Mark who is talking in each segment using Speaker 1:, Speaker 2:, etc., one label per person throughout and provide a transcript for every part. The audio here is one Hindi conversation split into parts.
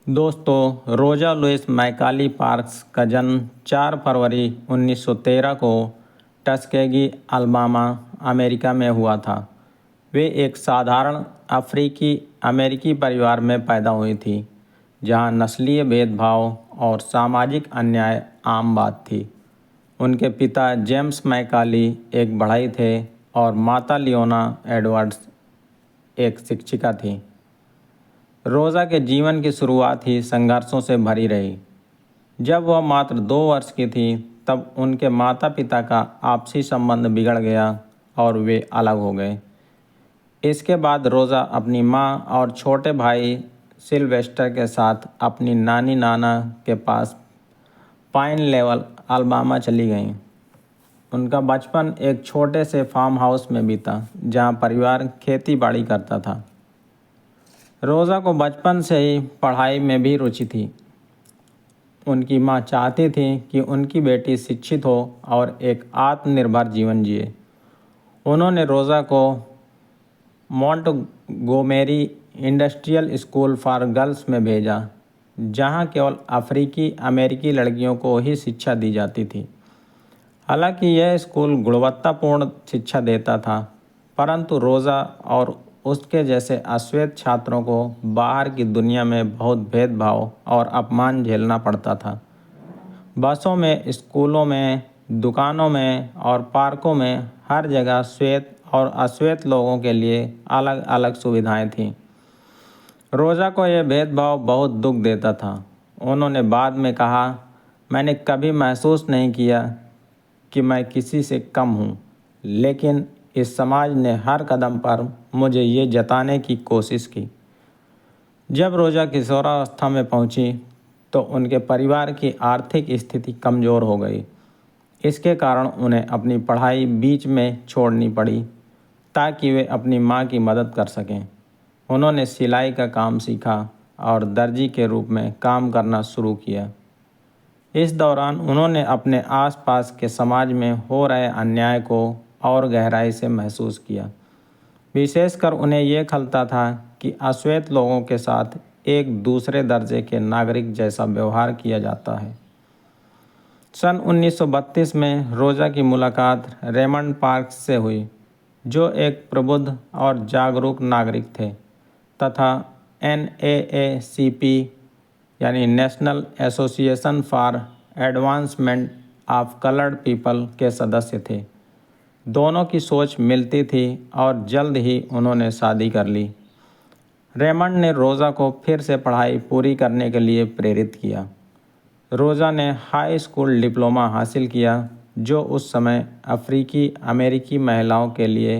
Speaker 1: दोस्तों, रोजा लुइस मैकाली पार्क्स का जन्म 4 फरवरी 1913 को टस्केगी, अलाबामा, अमेरिका में हुआ था। वे एक साधारण अफ्रीकी अमेरिकी परिवार में पैदा हुई थी, जहां नस्लीय भेदभाव और सामाजिक अन्याय आम बात थी। उनके पिता जेम्स मैकाली एक बढ़ई थे और माता लियोना एडवर्ड्स एक शिक्षिका थी। रोज़ा के जीवन की शुरुआत ही संघर्षों से भरी रही। जब वह मात्र 2 वर्ष की थी, तब उनके माता पिता का आपसी संबंध बिगड़ गया और वे अलग हो गए। इसके बाद रोज़ा अपनी माँ और छोटे भाई सिल्वेस्टर के साथ अपनी नानी नाना के पास पाइन लेवल, अलाबामा चली गईं। उनका बचपन एक छोटे से फार्म हाउस में बीता, जहाँ परिवार खेती बाड़ी करता था। रोज़ा को बचपन से ही पढ़ाई में भी रुचि थी। उनकी माँ चाहती थी कि उनकी बेटी शिक्षित हो और एक आत्मनिर्भर जीवन जिए। उन्होंने रोज़ा को Montgomery industrial school for girls में भेजा, जहाँ केवल अफ्रीकी अमेरिकी लड़कियों को ही शिक्षा दी जाती थी। हालांकि यह स्कूल गुणवत्तापूर्ण शिक्षा देता था, परंतु रोज़ा और उसके जैसे अश्वेत छात्रों को बाहर की दुनिया में बहुत भेदभाव और अपमान झेलना पड़ता था। बसों में, स्कूलों में, दुकानों में और पार्कों में हर जगह श्वेत और अश्वेत लोगों के लिए अलग अलग सुविधाएं थीं। रोज़ा को यह भेदभाव बहुत दुख देता था। उन्होंने बाद में कहा, मैंने कभी महसूस नहीं किया कि मैं किसी से कम हूँ, लेकिन इस समाज ने हर कदम पर मुझे ये जताने की कोशिश की। जब रोज़ा किशोरावस्था में पहुंची, तो उनके परिवार की आर्थिक स्थिति कमज़ोर हो गई। इसके कारण उन्हें अपनी पढ़ाई बीच में छोड़नी पड़ी, ताकि वे अपनी मां की मदद कर सकें। उन्होंने सिलाई का काम सीखा और दर्जी के रूप में काम करना शुरू किया। इस दौरान उन्होंने अपने आसपास के समाज में हो रहे अन्याय को और गहराई से महसूस किया। विशेषकर उन्हें यह खलता था कि अश्वेत लोगों के साथ एक दूसरे दर्जे के नागरिक जैसा व्यवहार किया जाता है। सन 1932 में रोज़ा की मुलाकात रेमंड पार्क्स से हुई, जो एक प्रबुद्ध और जागरूक नागरिक थे तथा NAACP यानी national association for advancement of coloured people के सदस्य थे। दोनों की सोच मिलती थी और जल्द ही उन्होंने शादी कर ली। रेमंड ने रोज़ा को फिर से पढ़ाई पूरी करने के लिए प्रेरित किया। रोज़ा ने हाई स्कूल डिप्लोमा हासिल किया, जो उस समय अफ्रीकी अमेरिकी महिलाओं के लिए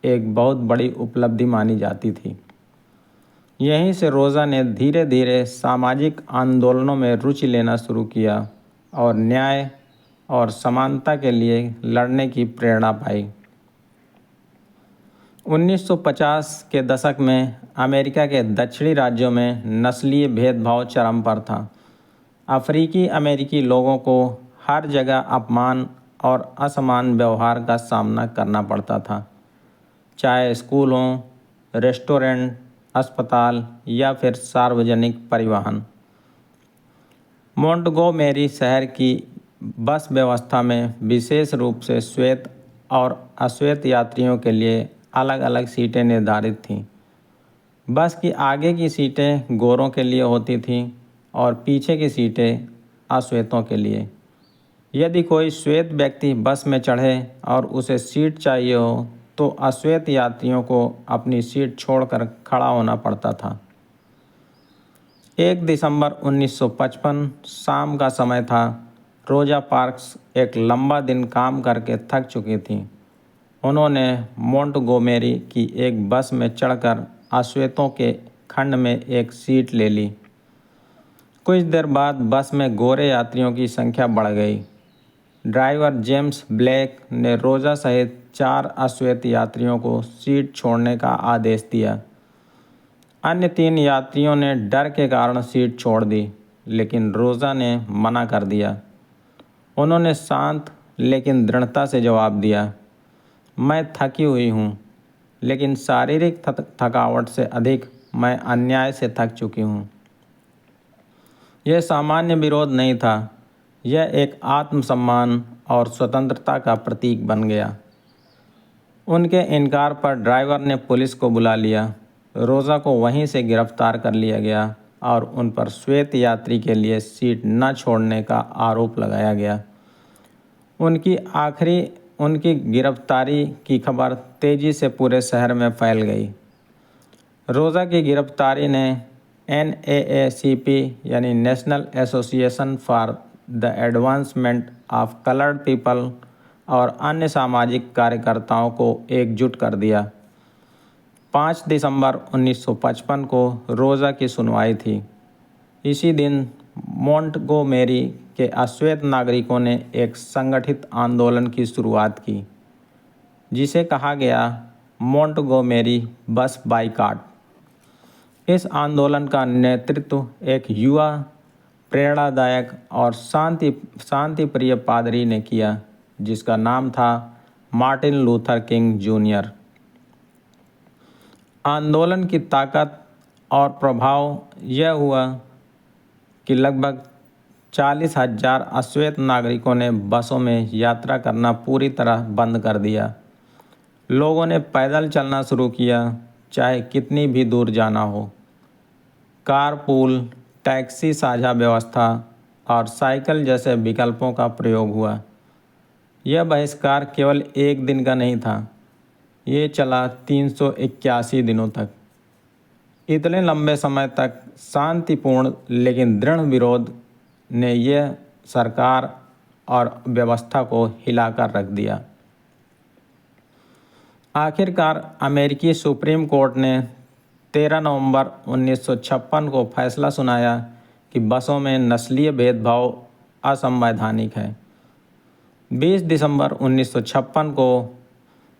Speaker 1: एक बहुत बड़ी उपलब्धि मानी जाती थी। यहीं से रोज़ा ने धीरे धीरे सामाजिक आंदोलनों में रुचि लेना शुरू किया और न्याय और समानता के लिए लड़ने की प्रेरणा पाई। 1950 के दशक में अमेरिका के दक्षिणी राज्यों में नस्लीय भेदभाव चरम पर था। अफ्रीकी अमेरिकी लोगों को हर जगह अपमान और असमान व्यवहार का सामना करना पड़ता था, चाहे स्कूल हों, रेस्टोरेंट, अस्पताल या फिर सार्वजनिक परिवहन। मोंटगोमेरी शहर की बस व्यवस्था में विशेष रूप से श्वेत और अश्वेत यात्रियों के लिए अलग अलग सीटें निर्धारित थीं। बस की आगे की सीटें गोरों के लिए होती थीं और पीछे की सीटें अश्वेतों के लिए। यदि कोई श्वेत व्यक्ति बस में चढ़े और उसे सीट चाहिए हो, तो अश्वेत यात्रियों को अपनी सीट छोड़कर खड़ा होना पड़ता था। 1 दिसंबर 1955 शाम का समय था। रोज़ा पार्क्स एक लंबा दिन काम करके थक चुकी थीं। उन्होंने मोंटगोमेरी की एक बस में चढ़कर अश्वेतों के खंड में एक सीट ले ली। कुछ देर बाद बस में गोरे यात्रियों की संख्या बढ़ गई। ड्राइवर जेम्स ब्लैक ने रोज़ा सहित 4 अश्वेत यात्रियों को सीट छोड़ने का आदेश दिया। अन्य 3 यात्रियों ने डर के कारण सीट छोड़ दी, लेकिन रोज़ा ने मना कर दिया। उन्होंने शांत लेकिन दृढ़ता से जवाब दिया, मैं थकी हुई हूँ, लेकिन शारीरिक थकावट से अधिक मैं अन्याय से थक चुकी हूँ। यह सामान्य विरोध नहीं था, यह एक आत्मसम्मान और स्वतंत्रता का प्रतीक बन गया। उनके इनकार पर ड्राइवर ने पुलिस को बुला लिया। रोज़ा को वहीं से गिरफ्तार कर लिया गया और उन पर श्वेत यात्री के लिए सीट न छोड़ने का आरोप लगाया गया। उनकी गिरफ्तारी की खबर तेज़ी से पूरे शहर में फैल गई। रोज़ा की गिरफ्तारी ने NAACP यानी national association for the advancement of coloured people और अन्य सामाजिक कार्यकर्ताओं को एकजुट कर दिया। 5 दिसंबर 1955 को रोज़ा की सुनवाई थी। इसी दिन मोंटगोमेरी के अश्वेत नागरिकों ने एक संगठित आंदोलन की शुरुआत की, जिसे कहा गया मोंटगोमेरी बस बाइकॉट। इस आंदोलन का नेतृत्व एक युवा, प्रेरणादायक और शांतिप्रिय पादरी ने किया, जिसका नाम था मार्टिन लूथर किंग जूनियर। आंदोलन की ताकत और प्रभाव यह हुआ कि लगभग 40,000 अश्वेत नागरिकों ने बसों में यात्रा करना पूरी तरह बंद कर दिया। लोगों ने पैदल चलना शुरू किया, चाहे कितनी भी दूर जाना हो। कारपूल, टैक्सी साझा व्यवस्था और साइकिल जैसे विकल्पों का प्रयोग हुआ। यह बहिष्कार केवल एक दिन का नहीं था, ये चला 381 दिनों तक। इतने लंबे समय तक शांतिपूर्ण लेकिन दृढ़ विरोध ने यह सरकार और व्यवस्था को हिलाकर रख दिया। आखिरकार अमेरिकी सुप्रीम कोर्ट ने 13 नवंबर 1956 को फैसला सुनाया कि बसों में नस्लीय भेदभाव असंवैधानिक है। 20 दिसंबर 1956 को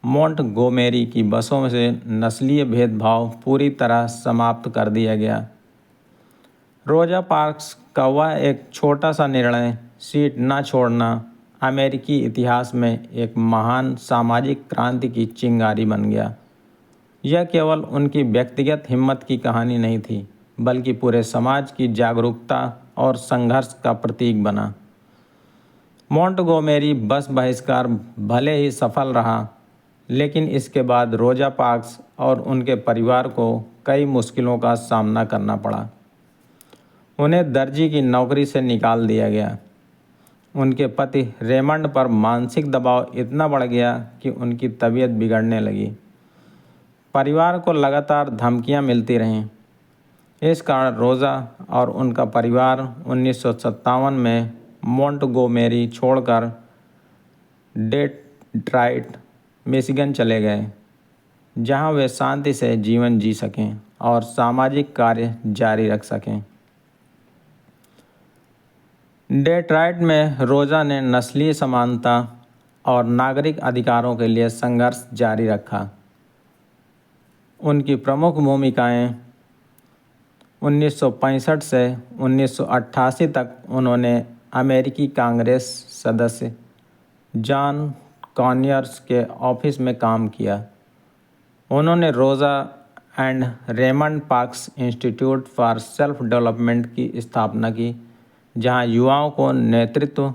Speaker 1: मोंटगोमेरी की बसों से नस्लीय भेदभाव पूरी तरह समाप्त कर दिया गया। रोजा पार्क्स का वह एक छोटा सा निर्णय, सीट न छोड़ना, अमेरिकी इतिहास में एक महान सामाजिक क्रांति की चिंगारी बन गया। यह केवल उनकी व्यक्तिगत हिम्मत की कहानी नहीं थी, बल्कि पूरे समाज की जागरूकता और संघर्ष का प्रतीक बना। मोंटगोमेरी बस बहिष्कार भले ही सफल रहा, लेकिन इसके बाद रोजा पार्क्स और उनके परिवार को कई मुश्किलों का सामना करना पड़ा। उन्हें दर्जी की नौकरी से निकाल दिया गया। उनके पति रेमंड पर मानसिक दबाव इतना बढ़ गया कि उनकी तबीयत बिगड़ने लगी। परिवार को लगातार धमकियां मिलती रहीं। इस कारण रोज़ा और उनका परिवार 1957 में मोंटगोमेरी छोड़कर डेट्रॉइट, मिशिगन चले गए, जहां वे शांति से जीवन जी सकें और सामाजिक कार्य जारी रख सकें। डेट्रॉइट में रोज़ा ने नस्लीय समानता और नागरिक अधिकारों के लिए संघर्ष जारी रखा। उनकी प्रमुख भूमिकाएं 1965 से 1988 तक उन्होंने अमेरिकी कांग्रेस सदस्य जॉन कॉनियर्स के ऑफिस में काम किया। उन्होंने रोज़ा and Raymond parks institute for self development की स्थापना की, जहां युवाओं को नेतृत्व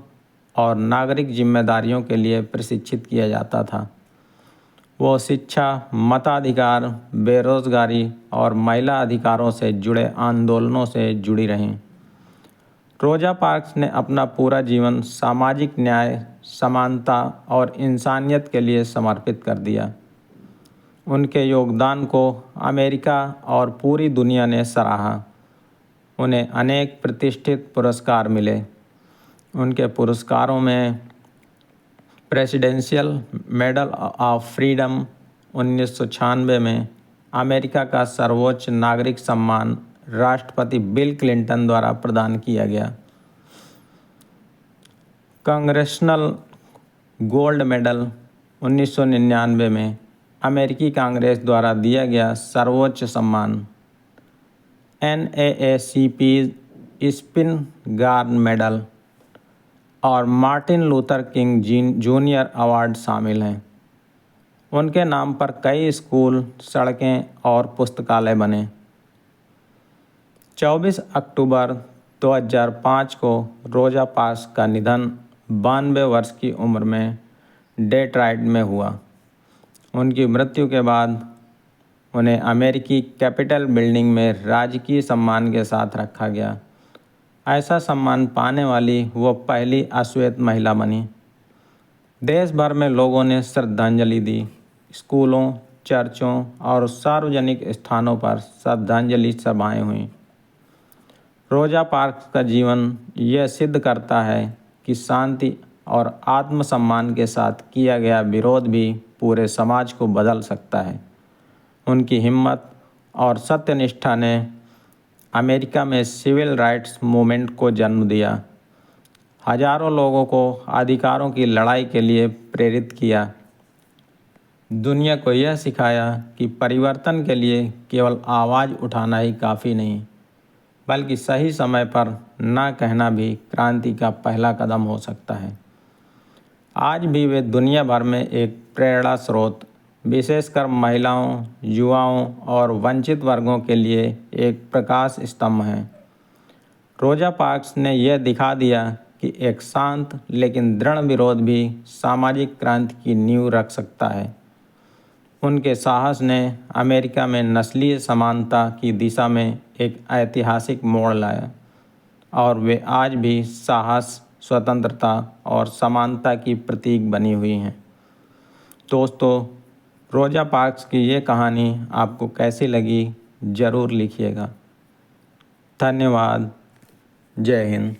Speaker 1: और नागरिक जिम्मेदारियों के लिए प्रशिक्षित किया जाता था। वो शिक्षा, मताधिकार, बेरोजगारी और महिला अधिकारों से जुड़े आंदोलनों से जुड़ी रहीं। रोजा पार्क्स ने अपना पूरा जीवन सामाजिक न्याय, समानता और इंसानियत के लिए समर्पित कर दिया। उनके योगदान को अमेरिका और पूरी दुनिया ने सराहा। उन्हें अनेक प्रतिष्ठित पुरस्कार मिले। उनके पुरस्कारों में प्रेसिडेंशियल मेडल ऑफ फ्रीडम 1996 में, अमेरिका का सर्वोच्च नागरिक सम्मान राष्ट्रपति बिल क्लिंटन द्वारा प्रदान किया गया, कांग्रेशनल गोल्ड मेडल 1999 में अमेरिकी कांग्रेस द्वारा दिया गया सर्वोच्च सम्मान, NAACP स्पिनगार्न मेडल और Martin Luther king junior award शामिल हैं। उनके नाम पर कई स्कूल, सड़कें और पुस्तकालय बने। 24 अक्टूबर 2005 को रोजा पार्क्स का निधन 92 वर्ष की उम्र में डेट्रॉइट में हुआ। उनकी मृत्यु के बाद उन्हें अमेरिकी कैपिटल बिल्डिंग में राजकीय सम्मान के साथ रखा गया। ऐसा सम्मान पाने वाली वो पहली अश्वेत महिला बनी। देश भर में लोगों ने श्रद्धांजलि दी। स्कूलों, चर्चों और सार्वजनिक स्थानों पर श्रद्धांजलि सभाएं हुईं। रोजा पार्क्स का जीवन यह सिद्ध करता है कि शांति और आत्मसम्मान के साथ किया गया विरोध भी पूरे समाज को बदल सकता है। उनकी हिम्मत और सत्यनिष्ठा ने अमेरिका में सिविल राइट्स मूवमेंट को जन्म दिया, हजारों लोगों को अधिकारों की लड़ाई के लिए प्रेरित किया, दुनिया को यह सिखाया कि परिवर्तन के लिए केवल आवाज़ उठाना ही काफ़ी नहीं, बल्कि सही समय पर ना कहना भी क्रांति का पहला कदम हो सकता है। आज भी वे दुनिया भर में एक प्रेरणा स्रोत, विशेषकर महिलाओं, युवाओं और वंचित वर्गों के लिए एक प्रकाश स्तंभ हैं। रोजा पार्क्स ने यह दिखा दिया कि एक शांत लेकिन दृढ़ विरोध भी सामाजिक क्रांति की नींव रख सकता है। उनके साहस ने अमेरिका में नस्लीय समानता की दिशा में एक ऐतिहासिक मोड़ लाया और वे आज भी साहस, स्वतंत्रता और समानता की प्रतीक बनी हुई हैं। दोस्तों, रोजा पार्क्स की ये कहानी आपको कैसी लगी ज़रूर लिखिएगा। धन्यवाद। जय हिंद।